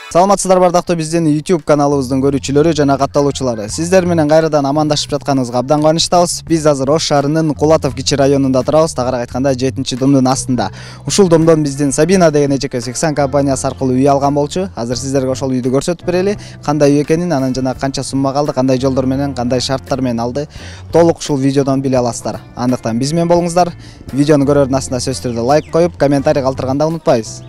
Саламатсыздар бардактуу биздин YouTube каналыбыздын көрүүчүлөрү жана катталуучулары. Сиздер менен кайрадан амандашып жатканыбызга абдан кубанычтабыз. Биз азыр Ош шаарынын Кулатов кичи районунда турабыз, тагыраак айтканда 7-домдун астында. Ушул домдон биздин Сабина деген эжеке Сексан компаниясы аркылуу үй алган болчу. Азыр сиздерге ошол үйдү көрсөтүп берели. Кандай үй экенин, анан жана канча сумма калды, кандай жолдор менен, кандай шарттар менен алды, толук ушул видеодон биле аласыздар. Андыктан биз менен болуңуздар. Видеону көрөрдүн астында сөзсүз түрдө лайк коюп, комментарий калтырганда унутпайбыз.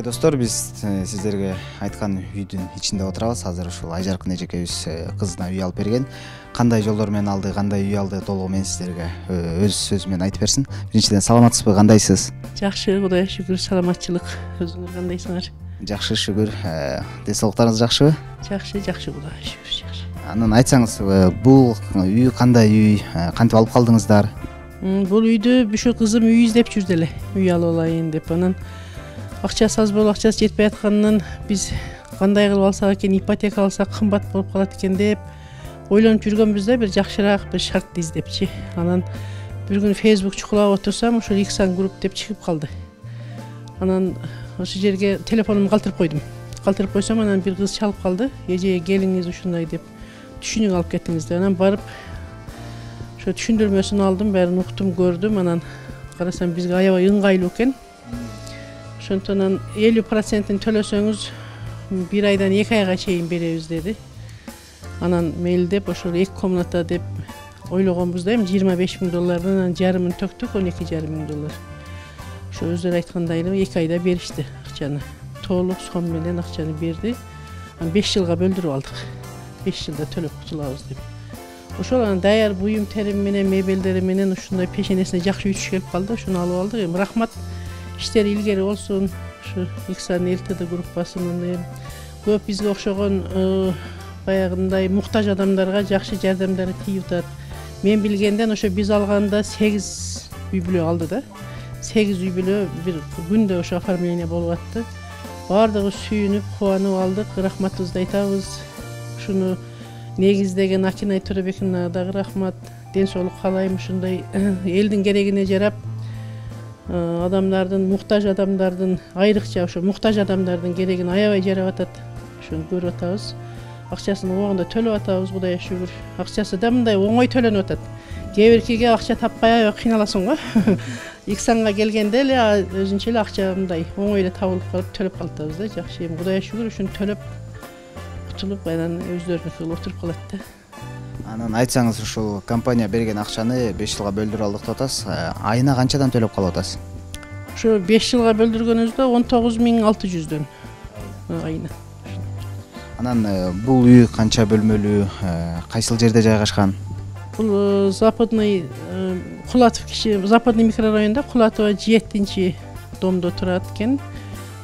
Достор, биз сиздерге айткан үйдүн ичинде отурабыз. Азыр ушул Айжаркын эжекебиз кызына үй алып берген. Кандай жолдор менен алды, кандай үй алды, толугу менен сиздерге өз сөзү менен айтып берсин. Биринчиден саламатсызбы, кандайсыз? Жакшы, Кудайга шүгүр, саламатчылык. Өзүңөр кандайсыңар? Жакшы, шүгүр. Ден соолуктарыңыз жакшыбы? Жакшы, Кудайга шүгүр, жакшы. Анан айтсаңыз, бул үй кандай үй, кантип алып калдыңыздар? Бул үйдү ушу кызым үй издеп жүрдү эле. Үй алып алайын деп, анан акчасы аз болуп, акчасы жетпей атканынан биз кандай кылып алсак экен, ипотека алсак кымбат болуп калат экен деп ойлонуп жүргөнбүз да, бир жакшыраак бир шарт издепчи. Анан бир күнү Facebook чукулап отурсам, ошол Иксан групп деп чыгып калды. Анан ошол жерге телефонумду калтырып койдум. Калтырып койсом, анан бир кыз чалып калды. Эже, келиңиз ушундай деп, түшүнүк алып кеттиңиз деп. Анан барып ошо түшүндүрмөсүн алдым, баарын уктум, көрдүм. Анан карасам бизге аябай ыңгайлуу экен. Ошондон 50%-ин төлөсөңүз 1 айдан 2 айга чейин беребиз деди. Анан мейли деп ошол 2 комната деп ойлогонбуз да, эми $25,000, анан жарымын төктүк, $12,500. Ошо өздөрү айткандай эле 2 айда беришти акчаны. Толук сом менен акчаны берди. Анан 5 жылга бөлдүрүп алдык. 5 жылда төлөп кутулабыз деп. Ошол анан даяр буюм терим менен, мебелдери менен ушундай пешенесине жакшы үй түшүп калды. Ошону алып алдык. Эми рахмат. İşleri ilgili olsun, şu İksan LTD gruppasının көп бизге окшогон баягындай муктаж адамдарга жакшы жардамдары тийип атат. Мен билгенден ошо биз алганда 8 үй бүлө алды да. 8 үй бүлө бир күндө ошо оформление болуп атты. Бардыгы сүйүнүп, кубанып алдык. Рахматыбызды айтабыз. Ушуну негиздеген Акинай Төрөбековна дагы рахмат. Ден соолук каалайм, ушундай элдин керегине жарап адамдардын, муктаж адамдардын, айрыкча ошо муктаж адамдардын керегин аябай жарап атат. Ошону көрүп атабыз. Акчасын убагында төлөп атабыз, Кудайга шүгүр. Акчасы да мындай оңой төлөнүп атат. Кээ биркиге акча таппай аябай кыйналасың го. Иксанга келгенде эле өзүнчө эле акча мындай оңой эле табылып калып төлөп калдыбыз да. Жакшы, эми Кудайга шүгүр, ушуну төлөп кутулуп, анан өздөрүнүкү кылып отуруп калат да. Анан айтсаңыз, ушул компания берген акчаны 5 жылга бөлдүрүп алдык деп атасыз. Айына канчадан төлөп калып атасыз? Ошо 5 жылга бөлдүргөнүбүздө 19,600 айына. Анан бул үй канча бөлмөлүү, кайсыл жерде жайгашкан? Бул Западный Кулатов киши, Западный микрорайонунда Кулатова 7-домдо турат экен.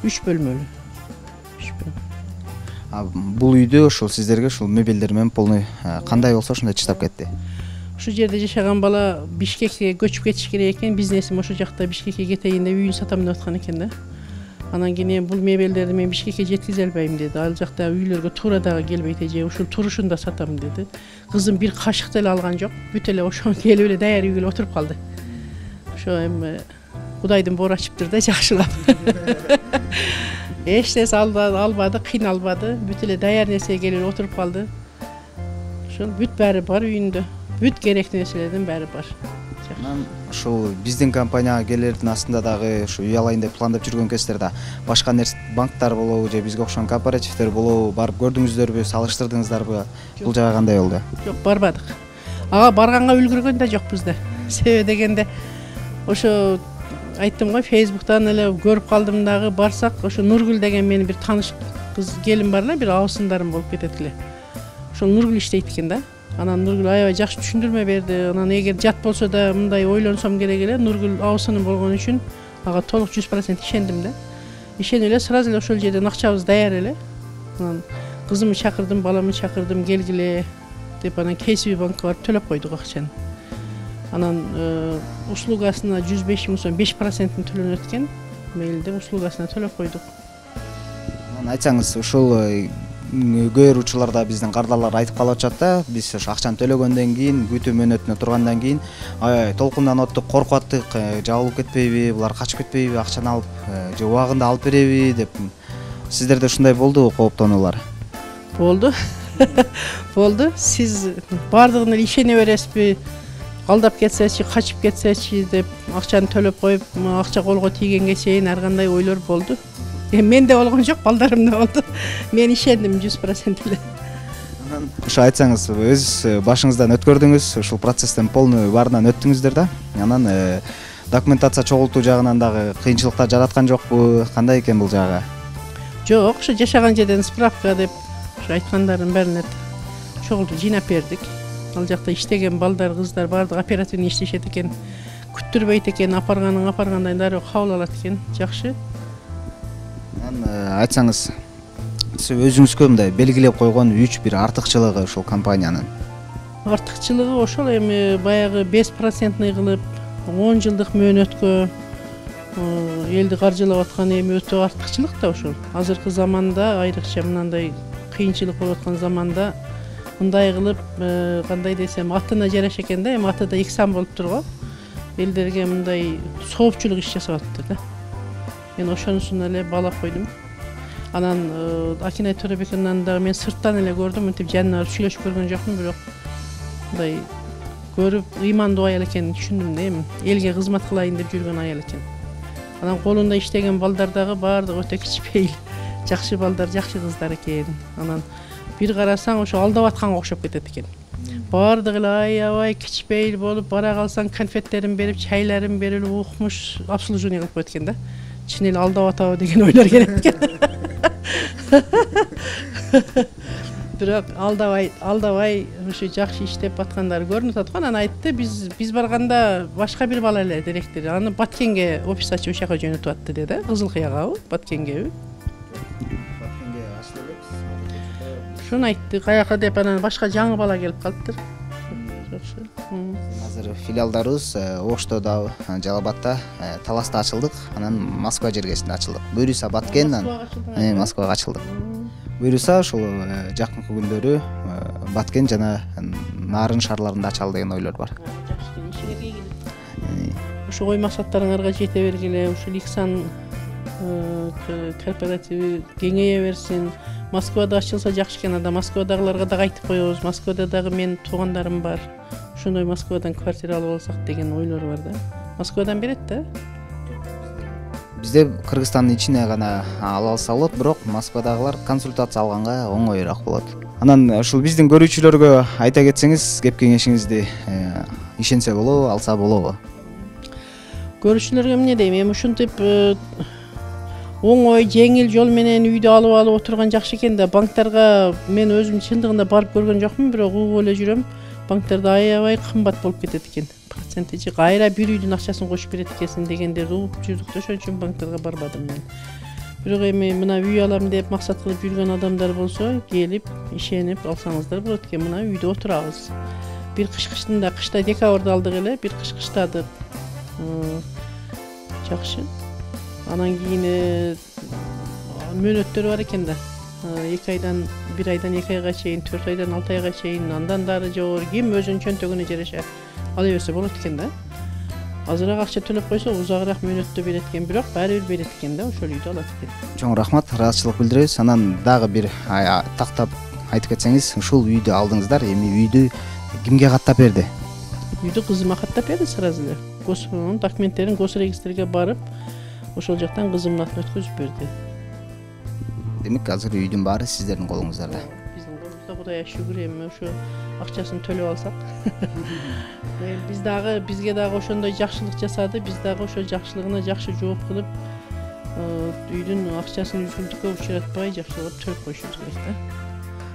3 бөлмөлүү. Бул үйдө ушул сиздерге ушул мебелдер менен полный кандай болсо ошондой чыдап кетти. Ушул жерде жашаган бала Бишкекке көчүп кетиш керек экен. Бизнесим ошол жакта Бишкекке кетейин деп үйүн сатам деп аткан экен да. Анан кийин бул мебелдерди мен Бишкекке жеткизе албайм деди. Ал жакта үйлөргө туура дагы келбейт эже, ушул турушун да сатам деди. Кызым бир кашык деле алган жок. Бүт эле ошону келип эле даяр үйгө отуруп калды. Ошо эми Кудайдын боору ачыптыр да, жакшылап. Эч нерсе албады, кыйналбады. Бүт эле даяр нерсеге келип отуруп калды. Ошол бүт баары бар үйүндө. Бүт керектүү нерселердин баары бар. Анан ушул биздин компанияга келердин астында дагы ушу үй алайын деп пландап жүргөн кездерде башка нерсе банктар болобу же бизге окшогон кооперативдер болобу, барып көрдүңүздөрбү, салыштырдыңыздарбы? Бул жага кандай болду? Жок, барбадык. Ага барганга үлгүргөн да жокпуз да. Себеби дегенде ошо айттым го, Facebooктан эле көрүп калдым дагы, барсак, ошо Нургүл деген менин бир тааныш кыз келин бар эле, бир абысындарым болуп кетет эле. Ошол Нургүл иштейт экен да. Анан Нургүл аябай жакшы түшүндүрмө берди. Анан эгер жат болсо да мындай ойлонсом керек эле, Нургүл абысыным болгон үчүн ага толук 100% ишендим да. Ишенип эле сразу эле ошол жерден акчабыз даяр эле. Анан кызымды чакырдым, баламды чакырдым, келгиле деп анан KCB банкка барып төлөп койдук акчаны. Анан услугасына 105 миң сом 5%-ин төлөнөт экен. Мейли деп услугасына төлөп койдук. Анан айтсаңыз, ушул көрүүчүлөр да биздин кардарлар айтып калып атышат да, биз ошо акчаны төлөгөндөн кийин күтүү мөөнөтүнө тургандан кийин аябай толкундан аттык, коркуп аттык, жабылып кетпейби, булар качып кетпейби, акчаны алып же убагында алып береби деп. Сиздерде ушундай болдубу кооптонуулар? Болду. Болду. Сиз бардыгына ишене бересизби? Алдап кетсечи, качып кетсечи деп акчаны төлөп коюп, акча колго тийгенге чейин ар кандай ойлор болду. Менде болгон жок, балдарымда болду. Мен ишендим 100% эле. Ошо айтсаңыз, өз башыңыздан өткөрдүңүз, ушул процесстен полный баарынан өттүңүздөр да. Анан документация чогултуу жагынан дагы кыйынчылыктар жараткан жокпу? Кандай экен бул жагы? Жок, ошо жашаган жерден справка деп ошо айткандардын баарына чогултуп жыйнап бердик. Ал жакта иштеген балдар, кыздар баардыгы оперативный иштешет экен. Күттүрбөйт экен, апаргандай дароо кабыл алат экен. Жакшы. Айтсаңыз, сиз өзүңүзгө мындай белгилеп койгон 3 артыкчылыгы ушул компаниянын? Артыкчылыгы ошол эми баягы 5% кылып 10 жылдык мөөнөткө элди каржылап аткан эми өтө артыкчылык да ошол. Азыркы заманда, айрыкча мындай кыйынчылык болуп аткан заманда мындай кылып, кандай десем, атына жараша экен да, эми атыда 2 сан болуп турго. Элдерге мындай соопчулук иш жасап атты да. Мен ошонусун эле баалап койдум. Анан Акинай Төрөбековнан дагы мен сырттан эле көрдүм, мынтип жанына сүйлөшүп көргөн жокмун, бирок мындай көрүп ыймандуу аял экенин түшүндүм да, эми элге кызмат кылайын деп жүргөн аял экен. Анан колунда иштеген балдар дагы баардыгы өтө кичпейил, жакшы балдар, жакшы кыздар экен. Анан бир карасаң ошо алдап атканга окшоп кетет экен. Баардыгы эле аябай кичпейил болуп, бара калсаң конфеттерин берип, чайларын берип, укмуш обслуживание кылып коет экен да. Чын эле алдап атабы деген ойлор келет экен. Бирок алдабай ушу жакшы иштеп аткандары көрүнүп аткан. Анан айтты, биз барганда башка бир бала эле директор. Аны Баткенге офис ачып ошака жөнөтүп атты деди. Кызыл Кыягабы, Баткенгеби? Баткенге ачты элек. Ошону айтты, каяка деп, анан башка жаңы бала келип калыптыр. Жакшы. Азыр филиалдарыбыз Ошто да, Жалал Абадта, Таласта ачылдык, анан Москва жергесинде ачылдык. Буюрса Баткен, Москвага ачылдык. Буюрса ушул жакынкы күндөрү Баткен жана Нарын шаарларында ачалы деген ойлор бар. Ушу ой максаттарыңарга жете бергиле, ушул Иксан кооперативи кеңейе берсин. Москвада ачылса жакшы экен, анда Москвадагыларга дагы айтып коебуз. Москвада дагы менин туугандарым бар. Ошондой Москвадан квартира алып алсак деген ойлор бар да. Москвадан берет да. Бизде Кыргызстандын ичине гана ала алса болот, бирок Москвадагылар консультация алганга оңоюраак болот. Анан ушул биздин көрүүчүлөргө айта кетсеңиз, кеп кеңешиңизди ишенсе болобу, алса болобу? Көрүүчүлөргө эмне дейм, эми ушинтип оңой, жеңил жол менен үйдү алып отурган жакшы экен да. Банктарга мен өзүм чындыгында барып көргөн жокмун, бирок угуп эле жүрөм. Банктарда аябай кымбат болуп кетет экен. Проценти кайра бир үйдүн акчасын кошуп берет экенсиң дегендерди угуп жүрдүк да, ошон үчүн банктарга барбадым мен. Бирок эми мына үй алам деп максат кылып жүргөн адамдар болсо, келип, ишенип алсаңыздар болот экен. Мына үйдө отурабыз. Бир кышкычтында, кышта декабрда алдык эле, бир кышкычтадык. Жакшы. Анан кийин мөөнөттөрү бар экен да. 2 айдан 1 айдан 2 айга чейин, 4 айдан 6 айга чейин, андан дары жогору ким өзүнүн чөнтөгүнө жараша ала берсе болот экен да. Азыраак акча төлөп койсо, узагыраак мөөнөттө берет экен, бирок баары бир берет экен да, ошол үйдү алат экен. Чоң рахмат, ыраазычылык билдиребиз. Анан дагы бир тактап айтып кетсеңиз, ушул үйдү алдыңыздар, эми үйдү кимге каттап берди? Үйдү кызыма каттап берди сразу эле. Документтерин госрегистрге барып, ошол жактан кызымдын атына өткөзүп берди. Демек азыр үйдүн баары сиздердин колуңуздарда. Биздин колубузда, Кудайга шүгүр, эми ошо акчасын төлөп алсак. Бизге дагы ошондой жакшылык жасады, биз дагы ошол жакшылыгына жакшы жооп кылып, үйдүн акчасын үзгүлтүккө учуратпай жакшылап төлөп коюшубуз керек да.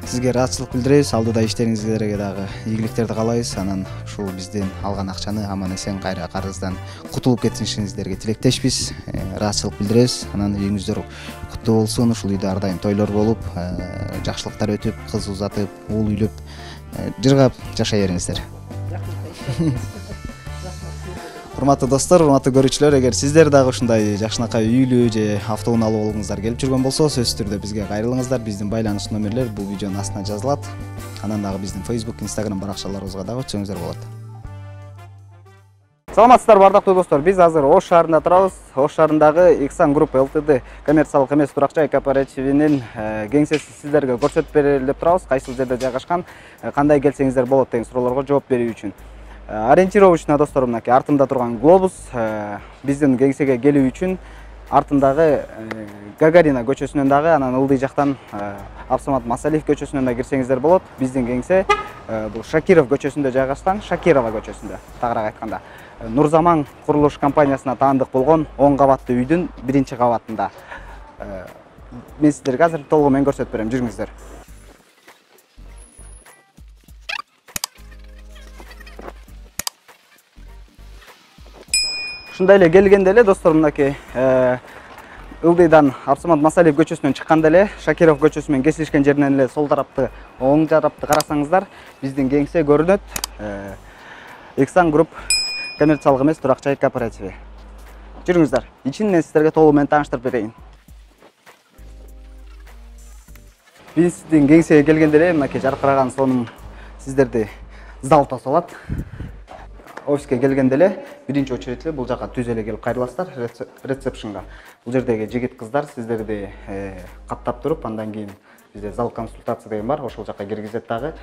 Сизге ыраазычылык билдиребиз. Алдыда иштериңизге дагы ийгиликтерди каалайбыз. Анан ушул бизден алган акчаны аман эсен кайра карыздан кутулуп кетишиңиздерге тилектешпиз. Ыраазычылык билдиребиз. Анан үйүңүздөр куттуу болсун. Ушул үйдө ар дайым тойлор болуп, жакшылыктар өтүп, кыз узатып, уул үйлөп, жыргап жашай бериңиздер. Урматтуу достор, урматтуу көрүүчүлөр, эгер сиздер дагы ушундай жакшынакай үйлүү же автоунаалуу болгуңуздар келип жүргөн болсо, сөзсүз түрдө бизге кайрылыңыздар. Биздин байланыш номерлер бул видеонун астына жазылат. Анан дагы биздин Facebook, Instagram баракчаларыбызга дагы өтсөңүздөр болот. Саламатсыздар бардактуу достор. Биз азыр Ош шаарында турабыз. Ош шаарындагы Иксан Групп Ltd коммерциялык эмес турак жай кооперативинин кеңсесин сиздерге көрсөтүп берели деп турабыз. Кайсыл жерде жайгашкан, кандай келсеңиздер болот деген суроолорго жооп берүү үчүн. Ориентировочно достор, мынакей артымда турган глобус биздин кеңсеге келүү үчүн артындагы Гагарина көчөсүнөн дагы, анан ылдый жактан Абсамат Масалиев көчөсүнөн да кирсеңиздер болот. Биздин кеңсе бул Шакиров көчөсүндө жайгашкан, Шакирова көчөсүндө, тагыраак айтканда. Нурзаман курулуш компаниясына таандык болгон 10 кабаттуу үйдүн 1-кабатында. Мен сиздерге азыр толугу менен көрсөтүп берем, жүрүңүздөр. Ушундай эле келгенде эле достор, мынакей ылдыйдан Абсамат Масалиев көчөсүнөн чыкканда эле Шакиров көчөсү менен кесилишкен жеринен эле сол тарапты, оң тарапты карасаңыздар, биздин кеңсе көрүнөт. Иксан Групп коммерциялык эмес турак жай кооперативи. Жүрүңүздөр, ичинен сиздерге толугу менен тааныштырып берейин. Биздин кеңсеге келгенде эле мынакей жаркыраган сонун сиздерди зал тосуп алат. Офиске келгенде эле биринчи очередь бул жака түз эле келип кайрыласыздар, рецепшнга. Бул жердеги жигит кыздар сиздерди каттап туруп, андан кийин бизде зал консультация деген бар, ошол жака киргизет дагы.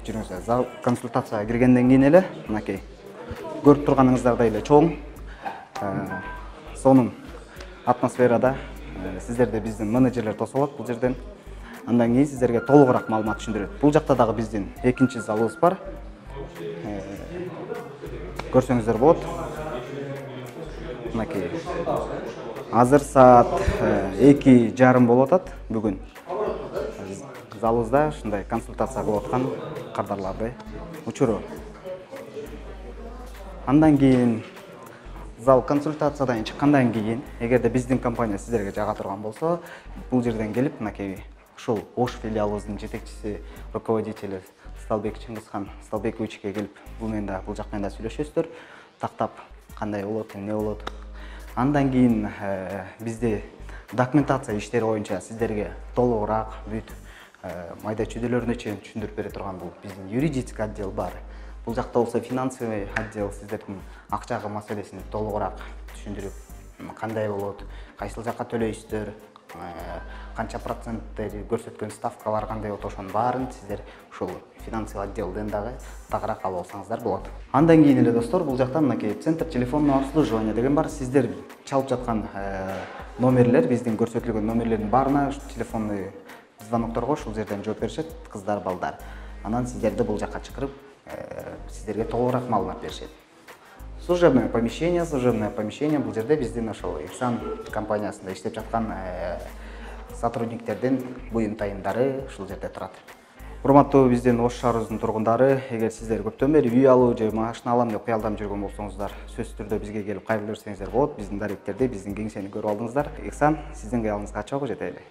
Жүрүңүздөр, зал консультацияга киргенден кийин эле мынакей көрүп турганыңыздардай эле чоң, сонун атмосферада сиздерди биздин менеджерлер тосуп алат бул жерден. Андан кийин сиздерге толугураак маалымат түшүндүрөт. Бул жакта дагы биздин экинчи залыбыз бар. Көрсөңүздөр болот. Мынакей азыр саат 2:30 болуп атат бүгүн. Залыбызда ушундай консультация кылып аткан кардарларды учуру. Андан кийин зал консультациядан чыккандан кийин, эгерде биздин компания сиздерге жага турган болсо, бул жерден келип мынакей ушул Ош филиалыбыздын жетекчиси, руководители Сталбек Чыңгызхан Сталбековичке келип, бул жак менен да сүйлөшөсүздөр, тактап кандай болот, эмне болот. Андан кийин бизде документация иштери боюнча сиздерге толугураак бүт майда чүйдөлөрүнө чейин түшүндүрүп бере турган бул биздин юридический отдел бар. Бул жакта болсо финансовый отдел сиздердин акчага маселесин толугураак түшүндүрүп, кандай болот, кайсыл жакка төлөйсүздөр, канча проценттери көрсөткөн ставкалар кандай болот, ошонун баарын сиздер ушул финансовый отделден дагы тагыраак алып алсаңыздар болот. Андан кийин эле достор, бул жакта мынакей центр телефонного обслуживания деген бар. Сиздер чалып жаткан номерлер, биздин көрсөтүлгөн номерлердин баарына телефонный звонокторго ушул жерден жооп беришет кыздар, балдар. Анан сиздерди бул жакка чакырып, сиздерге толугураак маалымат беришет. Служебное помещение бул жерде биздин ошол Иксан компаниясында иштеп жаткан сотрудниктердин буюмтайымдары ушул жерде турат. Урматтуу биздин Ош шаарыбыздын тургундары, эгер сиздер көптөн бери үй алуу же машина алам деп кыялданып жүргөн болсоңуздар, сөзсүз түрдө бизге келип кайрылып берсеңиздер болот. Биздин даректерди, биздин кеңсени көрүп алдыңыздар. Иксан сиздин кыялыңызга чогуу жете эле.